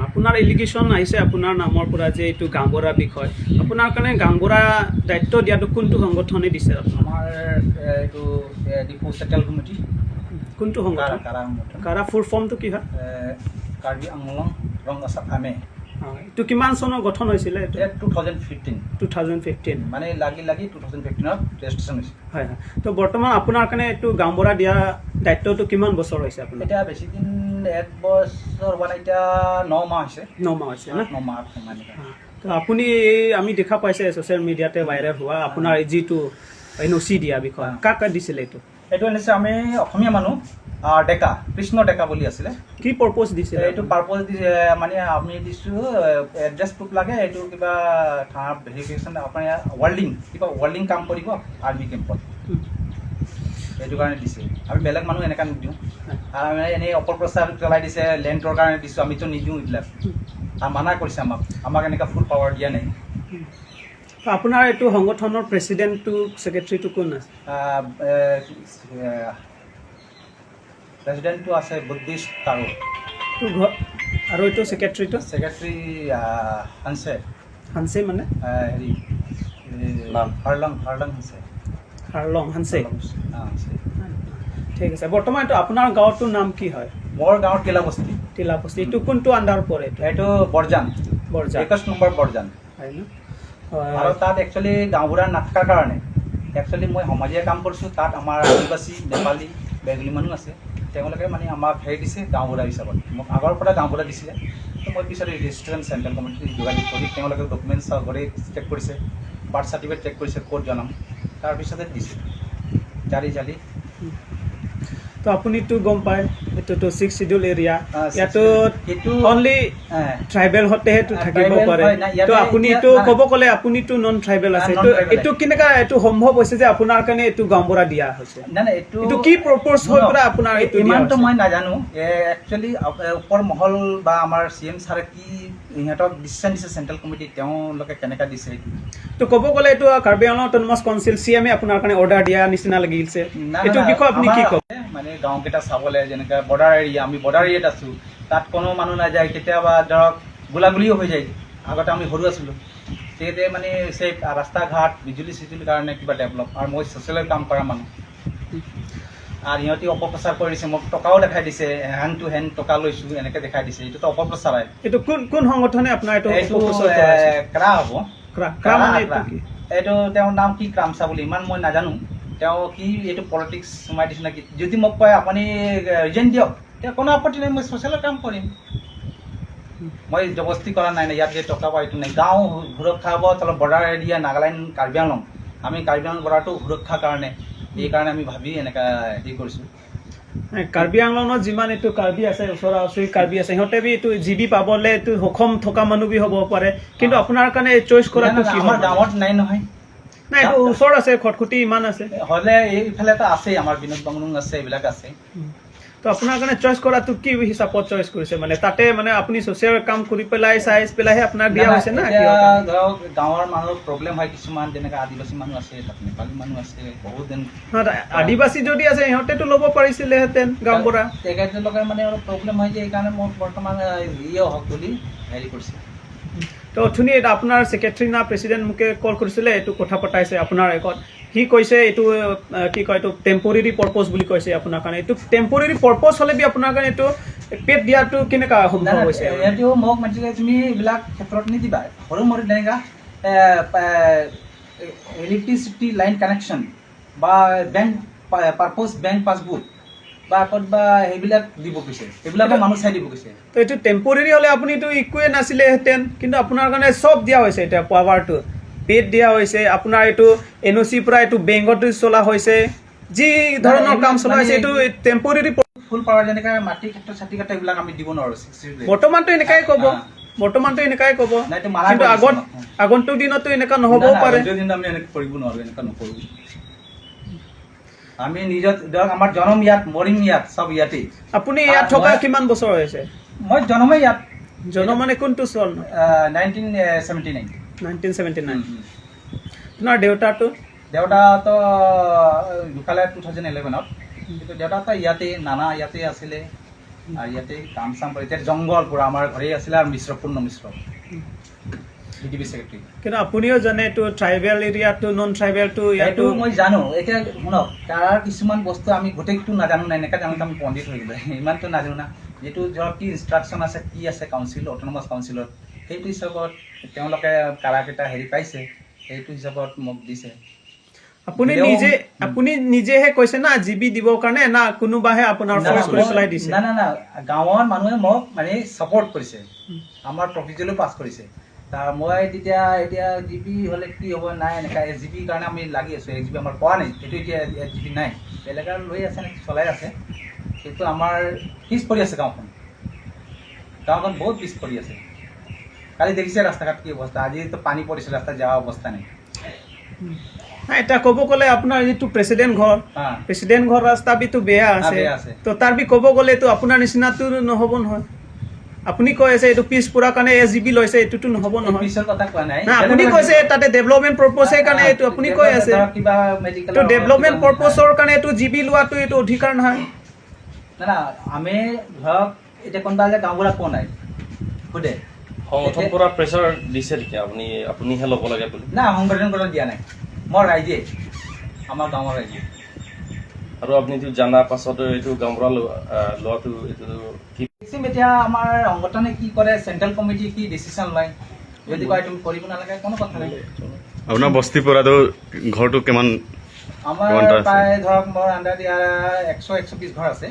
আপোনাৰ এলিগেশ্যন আহিছে আপোনাৰ নামৰ পৰা যে এইটো গাঁওবুঢ়া বিষয় আপোনাৰ কাৰণে গাঁওবুঢ়া দায়িত্ব দিয়াটো কোনটো সংগঠনে দিছে আমাৰ এইটো ডিপু চেণ্ট্ৰেল কমিটি কোনটো সংগঠন কাৰা ফুল ফৰ্মটো কি হয় কাৰ্বি আংলং ৰং আছাম আমে এইটো কিমান চনৰ গঠন হৈছিলে 2015 মানে লাগি 2015ত ৰেজিষ্ট্ৰেশ্যন হৈছে হয় হয় তো বৰ্তমান আপোনাৰ কাৰণে এইটো গাঁওবুঢ়া দিয়া দায়িত্বটো কিমান বছৰ হৈছে আপোনাৰ এতিয়া বেছি দিন 1 বছৰ হোৱা নাই এতিয়া 9 মাহ হৈছে 9 মাহ হৈছে না 9 মাহ মানে তো আপুনি আমি দেখা পাইছে ছ'চিয়েল মিডিয়াতে ভাইৰেল হোৱা আপোনাৰ যিটো এনঅ'চি দিয়া বিষয় কাক দিছিলে এইটো আনিছে আমি অসমীয়া মানুহ ডেকা কৃষ্ণ ডেকা বুলি আছিলে কি পাৰপ'জ দিছিলে এইটো পাৰপ'জ দিছে মানে আমি দিছোঁ এড্ৰেছ প্ৰুফ লাগে এইটো কিবা থানা ভেৰিফিকেশ্যন আপোনাৰ ৱেল্ডিং কাম কৰিব আৰ্মি কেম্পত সেইটো কাৰণে দিছে আমি বেলেগ মানুহ এনেকৈ নিদিওঁ আৰু আমি এনেই অপপ্ৰচাৰ চলাই দিছে লেণ্ডৰ কাৰণে দিছোঁ আমিতো নিদিওঁ এইবিলাক আৰু মানা কৰিছে আমাক এনেকৈ ফুল পাৱাৰ দিয়া নাই আপোনাৰ এইটো সংগঠনৰ প্ৰেচিডেণ্টটো ছেক্ৰেটাৰীটো কোন আছে প্ৰেচিডেণ্টটো আছে বুদ্ধিষ্ট কাৰো আৰু এইটো ছেক্ৰেটাৰী হানছে মানে হেৰি হাৰলং হানছে ঠিক আছে বৰ্তমান এইটো আপোনাৰ গাঁৱটোৰ নাম কি হয় মোৰ গাঁৱৰ টিলাবস্তি এইটো কোনটো আণ্ডাৰ পৰে এইটো বৰজান 21 নম্বৰ বৰজান হয় ন আৰু তাত একচুৱেলি গাঁওবুঢ়া নাথাকাৰ কাৰণে একচুৱেলি মই সমাজীয়া কাম কৰিছোঁ তাত আমাৰ আদিবাসী নেপালী বেংগলী মানুহ আছে তেওঁলোকে মানে আমাক হেৰি দিছে গাঁওবুঢ়া হিচাপত মোক আগৰ পৰা গাঁওবুঢ়া দিছিলে তো মই পিছত ৰেজিষ্ট্ৰেশ্যন চেণ্ট্ৰেল কমিটি যোগাযোগ কৰি তেওঁলোকে ডকুমেণ্টছ কৰি চেক কৰিছে বাৰ্থ চাৰ্টিফিকেট চেক কৰিছে ক'ত জনাম তাৰপিছতে দিছে জালি তো আপুনিতো গম পায় এইটোতো 6 শিডিউল এৰিয়া ইয়াতো অনলি ট্ৰাইবেল হতেহে থাকিব পাৰে তো আপুনি এইটো ক'ব ক'লে আপুনিতো নন ট্ৰাইবেল আছে এইটো কেনেকা এইটো সম্ভৱ হৈছে যে আপোনাৰ কাৰণে এইটো গাঁওবুঢ়া দিয়া হৈছে নাই এইটো কি প্ৰপ'জ হৈ পৰা আপোনাৰ এইটো ইমানটো মই নাজানো একচুৱেলি ওপৰ মহল বা আমাৰ CM ছাৰে কি ইহঁতক ডিচিশ্যন দিছে চেণ্ট্ৰেল কমিটি তেওঁলোকে কেনেকৈ দিছে তো ক'ব গ'লে এইটো Karbi Anglong autonomous council CM আপোনাৰ কাৰণে অৰ্ডাৰ দিয়া নিচিনা লাগিছে এইটো বিষয়ে আপুনি কি ক'ব মানে গাঁওকেইটা চাবলৈ যেনেকৈ বৰ্ডাৰ এৰিয়া আমি বৰ্ডাৰ এৰিয়াত আছোঁ তাত কোনো মানুহ নাযায় কেতিয়াবা ধৰক গোলাগুলিও হৈ যায় আগতে আমি সৰু আছিলোঁ সেইতে মানে সেই ৰাস্তা ঘাট বিজুলী চিজুলীৰ কাৰণে কিবা ডেভেলপ আৰু মই ছ'চিয়েলৰ কাম কৰা মানুহ আৰু সিহঁতি অপপ্ৰচাৰ কৰিছে মোক টকাও দেখাই দিছে হেণ্ড টু হেণ্ড টকা লৈছোঁ এনেকৈ দেখাই দিছে এইটোতো অপপ্ৰচাৰ হয় এইটো কোন সংগঠনে আপোনাৰ এইটো ক্ৰা হ'ব এইটো তেওঁৰ নাম কি ক্ৰামচা বুলি ইমান মই নাজানো তেওঁ কি এইটো পলিটিক্স সোমাই দিছে নেকি যদি মোক কয় আপুনি ৰিজেন দিয়ক তেওঁ কোনো আপত্তি নাই মই ছ'চিয়েলৰ কাম কৰিম মই জবস্তি কৰা নাই ইয়াত যে টকা পাই এইটো নাই গাঁও সুৰক্ষা হ'ব তলত বৰ্ডাৰ এৰিয়া নাগালেণ্ড কাৰ্বি আংলং আমি কাৰ্বি আংলং বৰ্ডাৰটো সুৰক্ষাৰ কাৰণে এইকাৰণে আমি ভাবি এনেকৈ হেৰি কৰিছোঁ কাৰ্বি আংলঙত যিমান এইটো কাৰ্বি আছে ওচৰা ওচৰি কাৰ্বি আছে সিহঁতে বি এইটো জিবি পাবলৈ এইটো সক্ষম থকা মানুহ বি হ'ব পাৰে কিন্তু আপোনাৰ কাৰণে চইচ কৰাটো আমাৰ গাঁৱত নাই নহয় নাই এইটো ওচৰত আছে খটখটি ইমান আছে হ'লে এইফালে এটা আছেই আমাৰ বিনোদ বাংলুং আছে এইবিলাক আছে তো আপোনাৰ কাৰণে চইচ কৰাটো কি হিচাপত চইচ কৰিছে মানে তাতে মানে আপুনি ছ'চিয়েল কাম কৰি পেলাই চাই পেলাইহে আপোনাক দিয়া হৈছে না ধৰক গাঁৱৰ মানুহৰ প্ৰব্লেম হয় কিছুমান যেনেকৈ আদিবাসী মানুহ আছে তাত নেপালী মানুহ আছে বহুত দিন আদিবাসী যদি আছে সিহঁতেতো ল'ব পাৰিছিলেহেঁতেন গাঁওবুঢ়া তেখেতলোকে মানে অলপ প্ৰব্লেম হয় যে এইকাৰণে মই বৰ্তমান ইয়ে হওক বুলি হেৰি কৰিছে তো অথনি আপোনাৰ ছেক্ৰেটাৰী না প্ৰেচিডেণ্ট মোকে কল কৰিছিলে এইটো কথা পতাইছে আপোনাৰ আগত সি কৈছে এইটো কি কয় এইটো টেম্পৰেৰী পাৰপ'জ বুলি কৈছে আপোনাৰ কাৰণে এইটো টেম্পৰেৰী পাৰপ'জ হ'লে বি আপোনাৰ কাৰণে এইটো পেট দিয়াটো কেনেকুৱা সম্ভৱ হৈছে এইটো মোক মাতিলে তুমি এইবিলাক ক্ষেত্ৰত নিদিবা সৰু মৰু তেনেকুৱা ইলেক্ট্ৰিচিটি লাইন কানেকশ্যন বা বেংক পাৰপ'জ বেংক পাছবুক বা ক'তবা সেইবিলাক দিব কৈছে এইবিলাকে মানুহ চাই দিব কৈছে তো এইটো টেম্পৰেৰী হ'লে আপুনিতো একোৱে নাছিলেহেঁতেন কিন্তু আপোনাৰ কাৰণে চব দিয়া হৈছে এতিয়া পাৱাৰটো পেড দিয়া হৈছে আপোনাৰ এইটো NOC পৰা এইটো বেংকত চলা হৈছে যি ধৰণৰ কাম চলা হৈছে এইটো টেম্পৰেৰী ফুল পাৱাৰ যেনেকৈ মাটি ক্ষেত্ৰত ছাতি কাটা এইবিলাক আমি দিব নোৱাৰোঁ বৰ্তমানটো এনেকাই ক'ব কিন্তু আগন্তুক দিনতো এনেকুৱা নহ'বও পাৰে আমি এনেকৈ কৰিব নোৱাৰোঁ এনেকুৱা নকৰোঁ আমি নিজৰ ধৰক আমাৰ জন্ম ইয়াত মৰিম ইয়াত চব ইয়াতেই আপুনি ইয়াত থকা কিমান বছৰ হৈছে মই জন্মেই ইয়াত জন্ম মানে কোনটো চন 1979 আপোনাৰ দেউতাটো ঢুকালে 2011ত কিন্তু দেউতাতো ইয়াতেই নানা ইয়াতেই আছিলে আৰু ইয়াতে কাম চাম কৰে এতিয়া জংঘল পুৰা আমাৰ ঘৰেই আছিলে আৰু মিশ্ৰ পূৰ্ণ মিশ্ৰ বিডিপি ছেক্ৰেটাৰী কিন্তু আপুনিও জানে এইটো ট্ৰাইবেল এৰিয়াটো নন ট্ৰাইবেলটো এইটো মই জানো এতিয়া শুনক তাৰ কিছুমান বস্তু আমি গোটেইটো নাজানো নাই এনেকৈ জানো আমি পণ্ডিত হৈ গ'লে ইমানটো নাজানো না যিটো ধৰক কি ইনষ্ট্ৰাকশ্যন আছে কি আছে কাউন্সিল অট'নমাছ কাউন্সিলত সেইটো হিচাপত তেওঁলোকে কাৰাকেইটা হেৰি পাইছে সেইটো হিচাপত মোক দিছে আপুনি নিজেহে কৈছে না জিবি দিবৰ কাৰণে না কোনোবাহে আপোনাৰ ফৰ্চ কৰি পেলাই দিছে না গাঁৱৰ মানুহে মোক মানে ছাপৰ্ট কৰিছে আমাৰ প্ৰপ'জেলো পাছ কৰিছে তাৰ মই তেতিয়া এতিয়া জিবি হ'লে কি হ'ব নাই এনেকুৱা জিবিৰ কাৰণে আমি লাগি আছোঁ জিবি আমাৰ পোৱা নাই সেইটো এতিয়া জিবি নাই বেলেগ আৰু লৈ আছে নে চলাই আছে সেইটো আমাৰ পিছ পৰি আছে গাঁওখন বহুত পিছ পৰি আছে কালি দেখিছে ৰাস্তা ঘাট কি অৱস্থা আজিতো পানী পৰিছে ৰাস্তাত যোৱা অৱস্থা নাই এতিয়া ক'ব গ'লে আপোনাৰ যিটো প্ৰেচিডেণ্ট ঘৰ ৰাস্তা বিটো বেয়া আছে তো তাৰ বি ক'ব গ'লেতো আপোনাৰ নিচিনাটো নহ'ব নহয় আপুনি কৈ আছে এইটো পিছ পুৰা কাৰণে জিবি লৈছে এইটোতো নহ'ব নহয় পিছৰ কথা কোৱা নাই আপুনি কৈছে তাতে ডেভেলপমেণ্ট পাৰ্পজৰ কাৰণে এইটো আপুনি কৈ আছে কিবা মেডিকেল তো ডেভেলপমেণ্ট পাৰ্পজৰ কাৰণে এইটো জিবি লোৱাটো এইটো অধিকাৰ নহয় না আমি ধৰক এতিয়া কোনোবা যে গাঁওবুঢ়াক কোৱা নাই সোধে সংগঠন পৰা প্ৰেছাৰ দিছে নেকি আপুনিহে ল'ব লাগে বুলি না সংগঠন পৰা দিয়া নাই মই ৰাইজে আমাৰ গাঁৱৰ ৰাইজে আৰু আপুনিতো জানাৰ পাছত এইটো গাঁওবুঢ়া লোৱাটো এইটো কি এতিয়া আমাৰ সংগঠনে কি কৰে চেণ্ট্ৰেল কমিটি কি ডিচিশ্যন লয় যদি কয় তুমি কৰিব নালাগে কোনো কথা নাই আপোনাৰ বস্তি পৰাটো ঘৰটো কিমান আমাৰ প্ৰায় ধৰক মোৰ আণ্ডাৰ দিয়া 100-120 ঘৰ আছে